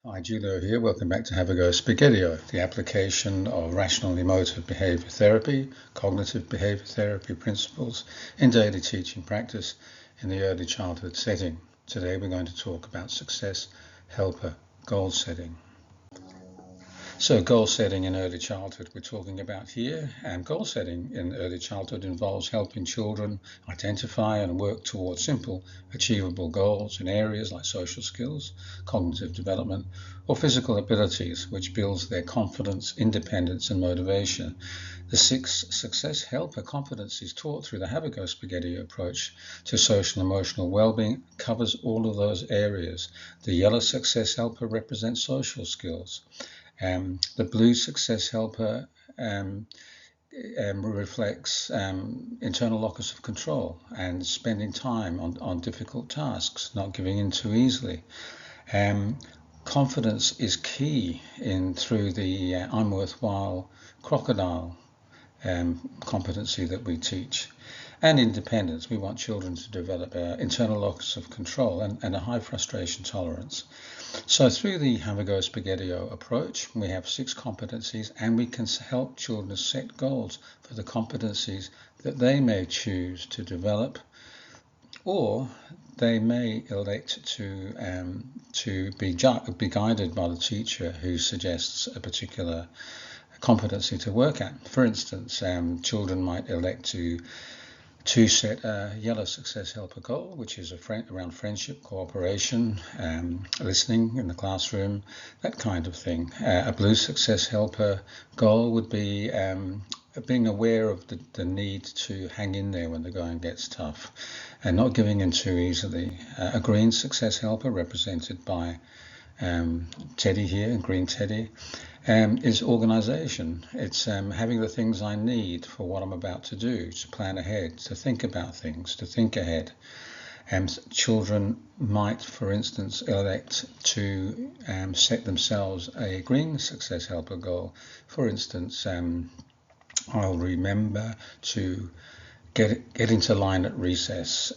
Hi, Julio here. Welcome back to Have a Go Spaghettio, the application of rational emotive behavior therapy, cognitive behavior therapy principles in daily teaching practice in the early childhood setting. Today we're going to talk about success helper goal setting. So goal setting in early childhood we're talking about here, and goal setting in early childhood involves helping children identify and work towards simple, achievable goals in areas like social skills, cognitive development, or physical abilities, which builds their confidence, independence, and motivation. The 6 success helper competencies taught through the Have a Go Spaghettio approach to social and emotional well-being covers all of those areas. The yellow success helper represents social skills. The blue success helper reflects internal locus of control and spending time on difficult tasks, not giving in too easily. Confidence is key through the I'm worthwhile crocodile competency that we teach. And independence. We want children to develop internal locus of control and a high frustration tolerance. So through the Have a Go Spaghettio approach, we have 6 competencies, and we can help children set goals for the competencies that they may choose to develop, or they may elect to be guided by the teacher who suggests a particular competency to work at. For instance, children might elect to set a yellow success helper goal, which is around friendship, cooperation, listening in the classroom, that kind of thing. A blue success helper goal would be being aware of the need to hang in there when the going gets tough and not giving in too easily. A green success helper, represented by Teddy here, green Teddy, is organization. It's having the things I need for what I'm about to do, to plan ahead, to think about things, to think ahead. Children might, for instance, elect to set themselves a green success helper goal. For instance, I'll remember to get into line at recess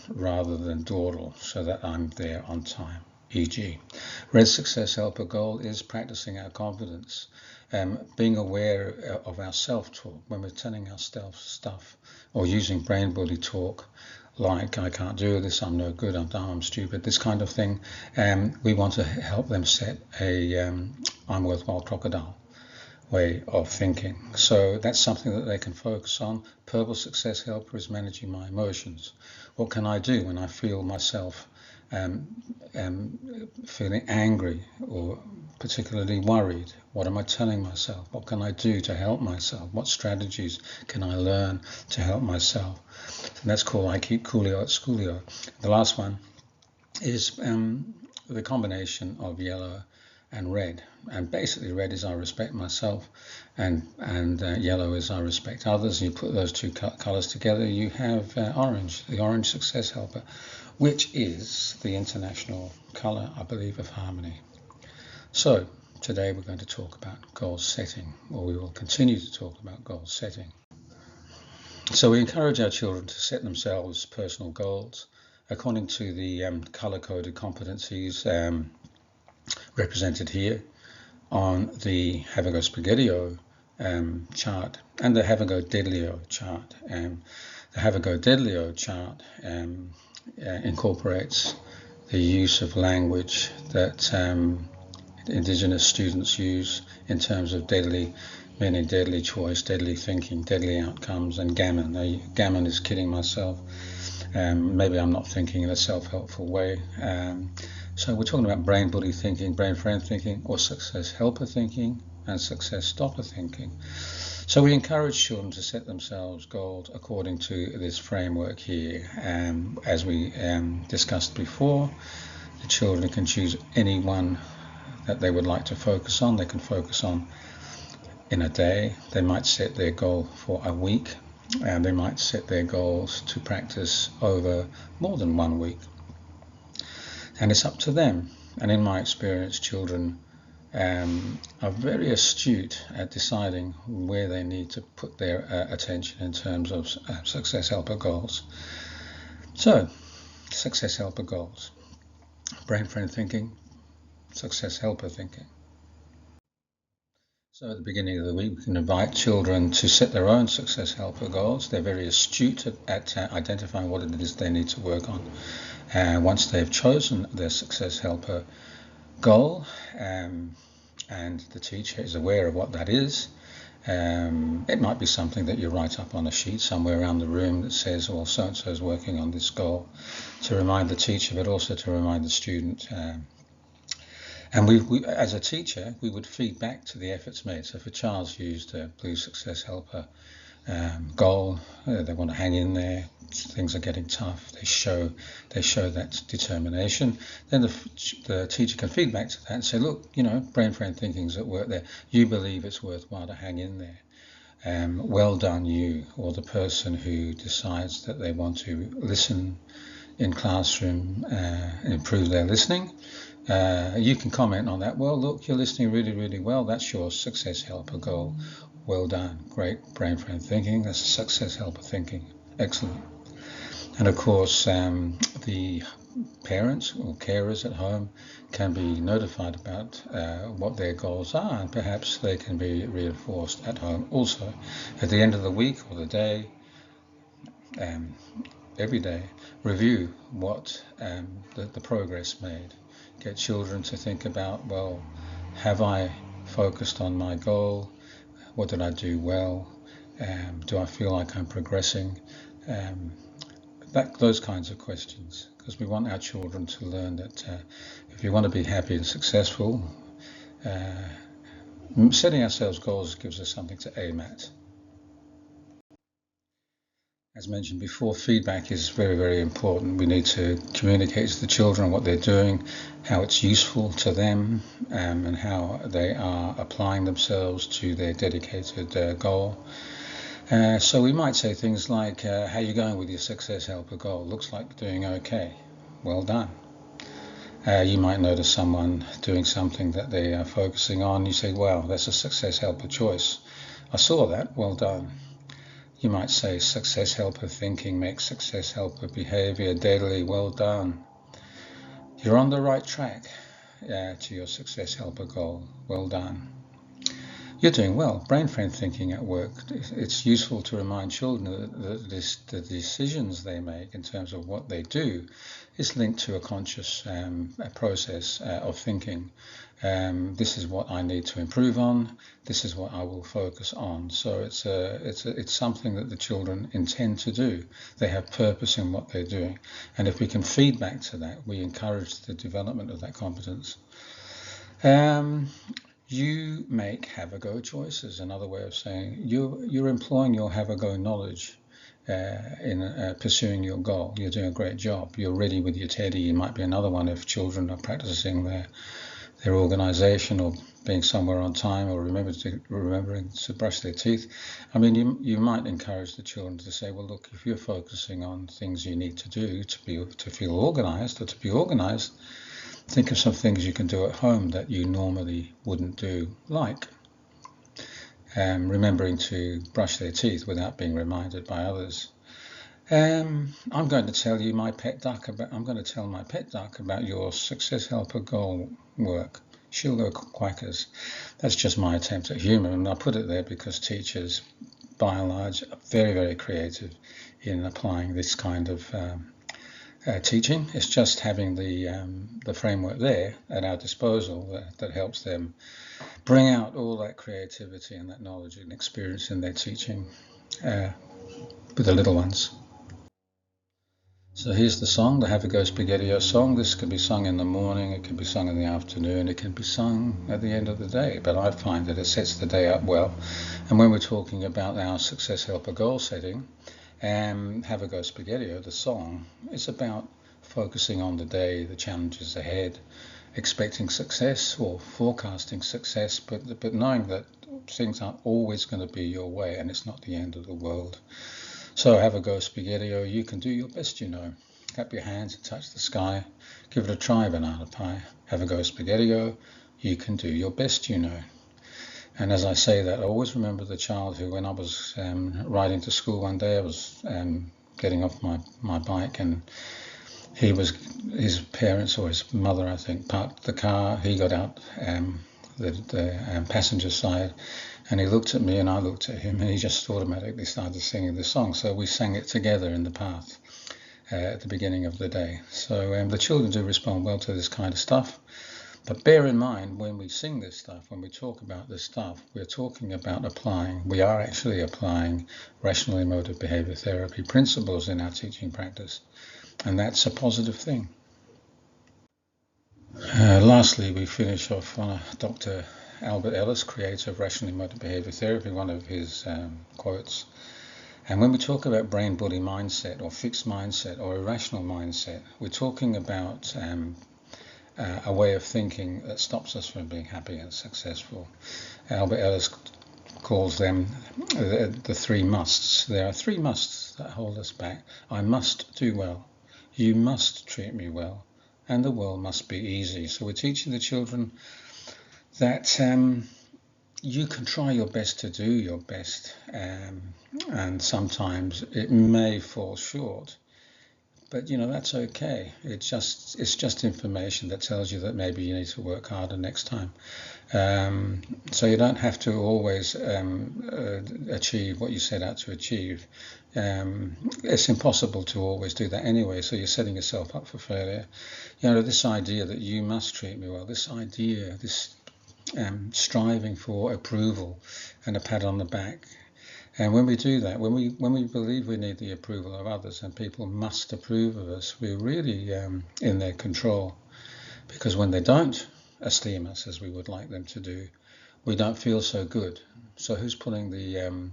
rather than dawdle, so that I'm there on time. E.g., red success helper goal is practicing our confidence, being aware of our self-talk when we're telling ourselves stuff, or using brain bully talk like I can't do this, I'm no good, I'm dumb, I'm stupid, this kind of thing. We want to help them set a I'm worthwhile crocodile way of thinking. So that's something that they can focus on. Purple success helper is managing my emotions. What can I do when I feel myself feeling angry or particularly worried? What am I telling myself? What can I do to help myself? What strategies can I learn to help myself? And that's called I keep coolio at schoolio. The last one is the combination of yellow and red, and basically red is I respect myself, and yellow is I respect others. You put those two colors together, you have orange, the orange success helper, which is the international color, I believe, of harmony. So today we're going to talk about goal setting, or we will continue to talk about goal setting. So we encourage our children to set themselves personal goals according to the color-coded competencies represented here on the Have a Go Spaghettio chart and the Have a Go Deadlio chart. The Have a Go Deadlio chart incorporates the use of language that Indigenous students use in terms of deadly, meaning deadly choice, deadly thinking, deadly outcomes, and gammon. Gammon is kidding myself. Maybe I'm not thinking in a self-helpful way. So we're talking about brain bully thinking, brain friend thinking, or success helper thinking, and success stopper thinking. So we encourage children to set themselves goals according to this framework here. As we discussed before, the children can choose any one that they would like to focus on. They can focus on in a day. They might set their goal for a week, and they might set their goals to practice over more than 1 week. And it's up to them. And in my experience, children are very astute at deciding where they need to put their attention in terms of success helper goals. So, success helper goals. Brain friend thinking, success helper thinking. So at the beginning of the week, we can invite children to set their own success helper goals. They're very astute at identifying what it is they need to work on. Once they've chosen their success helper goal, and the teacher is aware of what that is, it might be something that you write up on a sheet somewhere around the room that says, well, so-and-so is working on this goal, to remind the teacher, but also to remind the student. And we, as a teacher, we would feed back to the efforts made. So if a child's used a Blue Success Helper goal, they want to hang in there, things are getting tough, they show that determination, then the teacher can feed back to that and say, look, brain friend thinking's at work there. You believe it's worthwhile to hang in there. Well done, you, or the person who decides that they want to listen in classroom, improve their listening. You can comment on that. Well, look, you're listening really, really well. That's your success helper goal. Well done. Great brain friend thinking. That's success helper thinking. Excellent. And of course, the parents or carers at home can be notified about what their goals are, and perhaps they can be reinforced at home also. At the end of the week or the day, every day, review what the progress made. Get children to think about, well, have I focused on my goal? What did I do well? Do I feel like I'm progressing? Those kinds of questions, because we want our children to learn that if you want to be happy and successful, setting ourselves goals gives us something to aim at. As mentioned before, feedback is very, very important. We need to communicate to the children what they're doing, how it's useful to them, and how they are applying themselves to their dedicated goal. So we might say things like, how are you going with your success helper goal? Looks like you're doing okay. Well done. You might notice someone doing something that they are focusing on. You say, wow, that's a success helper choice. I saw that. Well done. You might say success helper thinking makes success helper behavior deadly. Well done. You're on the right track to your success helper goal. Well done. You're doing well. Brain friend thinking at work. It's useful to remind children that the decisions they make in terms of what they do is linked to a conscious process of thinking. This is what I need to improve on. This is what I will focus on. So it's something that the children intend to do. They have purpose in what they're doing, and if we can feed back to that, we encourage the development of that competence. You make have-a-go choices. Another way of saying you're employing your have-a-go knowledge in pursuing your goal. You're doing a great job. You're ready with your teddy. It might be another one if children are practicing their organisation or being somewhere on time or remembering to brush their teeth. I mean, you might encourage the children to say, well, look, if you're focusing on things you need to do to feel organised or to be organised, think of some things you can do at home that you normally wouldn't do, like remembering to brush their teeth without being reminded by others. I'm going to tell my pet duck about your success helper goal work. She'll go quackers. That's just my attempt at humour, and I put it there because teachers, by and large, are very, very creative in applying this kind of teaching. It's just having the framework there at our disposal that helps them bring out all that creativity and that knowledge and experience in their teaching with the little ones. So here's the song, the Have a Go Spaghettio song. This can be sung in the morning, it can be sung in the afternoon, it can be sung at the end of the day, but I find that it sets the day up well. And when we're talking about our success helper goal setting, Have a Go Spaghettio, the song, is about focusing on the day, the challenges ahead, expecting success or forecasting success, but knowing that things aren't always going to be your way and it's not the end of the world. So have a go Spaghettio, you can do your best, Clap your hands and touch the sky. Give it a try, banana pie. Have a go Spaghettio, you can do your best, And as I say that, I always remember the child who, when I was riding to school one day, I was getting off my bike and his parents or his mother, I think, parked the car. He got out the passenger side, and he looked at me and I looked at him, and he just automatically started singing the song. So we sang it together in the path at the beginning of the day. So the children do respond well to this kind of stuff. But bear in mind, when we sing this stuff, when we talk about this stuff, we're talking about we are actually applying rational emotive behavior therapy principles in our teaching practice. And that's a positive thing. Lastly, we finish off on Dr. Albert Ellis, creator of rational emotive behavior therapy, one of his quotes. And when we talk about brain-body mindset or fixed mindset or irrational mindset, we're talking about a way of thinking that stops us from being happy and successful. Albert Ellis calls them the three musts. There are three musts that hold us back. I must do well. You must treat me well. And the world must be easy. So we're teaching the children that you can try your best to do your best, and sometimes it may fall short. But that's okay. It's just information that tells you that maybe you need to work harder next time. So you don't have to always achieve what you set out to achieve. It's impossible to always do that anyway. So you're setting yourself up for failure. This idea that you must treat me well. This idea, this striving for approval and a pat on the back. And when we do that, when we believe we need the approval of others and people must approve of us, we're really in their control. Because when they don't esteem us as we would like them to do, we don't feel so good. So who's pulling the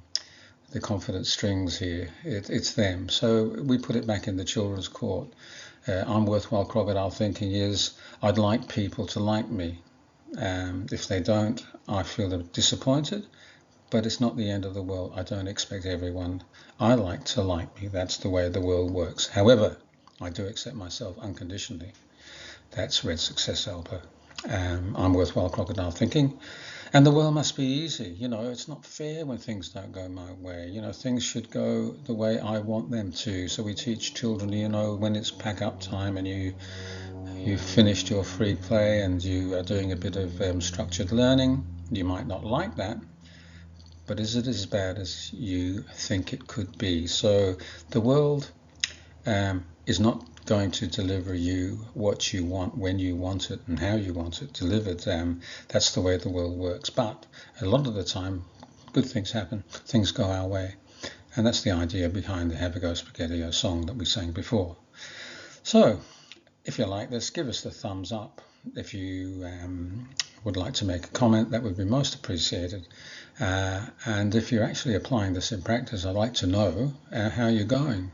confidence strings here? It's them. So we put it back in the children's court. I'm worthwhile crocodile thinking is I'd like people to like me. If they don't, I feel disappointed. But it's not the end of the world. I don't expect everyone I like to like me. That's the way the world works. However, I do accept myself unconditionally. That's Red Success Helper. I'm worthwhile crocodile thinking. And the world must be easy. It's not fair when things don't go my way. Things should go the way I want them to. So we teach children, when it's pack up time and you've finished your free play and you are doing a bit of structured learning, you might not like that. But is it as bad as you think it could be? So the world is not going to deliver you what you want, when you want it, and how you want it delivered. That's the way the world works. But a lot of the time, good things happen. Things go our way. And that's the idea behind the Have a Go Spaghettio song that we sang before. So if you like this, give us the thumbs up. If you would like to make a comment, that would be most appreciated. And if you're actually applying this in practice, I'd like to know how you're going.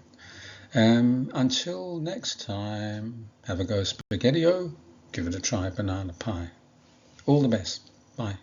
Until next time, have a go spaghettio, give it a try, banana pie. All the best. Bye.